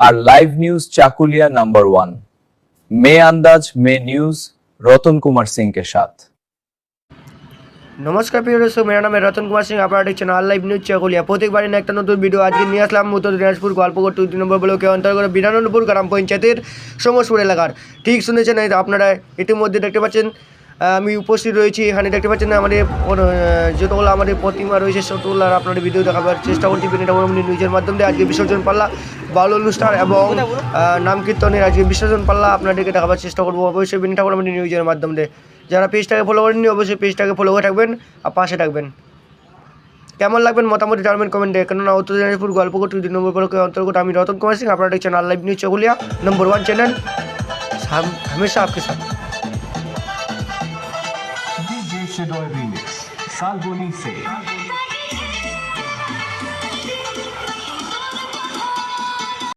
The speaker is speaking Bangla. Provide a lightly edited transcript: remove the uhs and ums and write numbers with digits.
আর লাইভ নিউজ चाकुलिया नंबर 1 में अंदाज में न्यूज रतन कुमार सिंह के साथ। নমস্কার প্রিয় দর্শক, मेरा नाम है रतन कुमार सिंह। আপনারা দেখছেন আর লাইভ নিউজ চাকুলিয়া। প্রত্যেকবারই একটা নতুন ভিডিও আজকে নিয়ে আসলাম উত্তর দিনাজপুর গল্পগড় 2 নম্বর ব্লকে অন্তর্গত বিধানন্দপুর গ্রাম পঞ্চায়েতের সমসপুর এলাকার। ঠিক শুনেছেন, এই আপনারা ইতিমধ্যে দেখতে পাচ্ছেন আমি উপস্থিত রয়েছি। এখানে দেখতে পাচ্ছেন আমাদের যতগুলো আমাদের প্রতিমা রয়েছে সবগুলো আপনাদের ভিডিও দেখাবার চেষ্টা করছি বিনামূল্যে নিউজের মাধ্যমে। আজকে বিসর্জন পাল্লা, বাউল অনুষ্ঠান এবং নাম কীর্তনের আজকে বিসর্জন পাল্লা আপনাদেরকে দেখাবার চেষ্টা করবো অবশ্যই বিনামূল্যে নিউজের মাধ্যমে। যারা পেজটাকে ফলো করেননি অবশ্যই পেজটাকে ফলো করে থাকবেন আর পাশে থাকবেন। কেমন লাগবেন মতামত জানাবেন কমেন্টে। কেননা উত্তর দিনাজপুর গল্পগড় 2 নম্বর ব্লকের অন্তর্গত আমি রতন কুমার সিং। আপনারা দেখছেন আর লাইভ নিউজ চাকুলিয়া नंबर 1 चैनल, हमेशा आपके साथ। DJ Shidoy Remix, Salboni se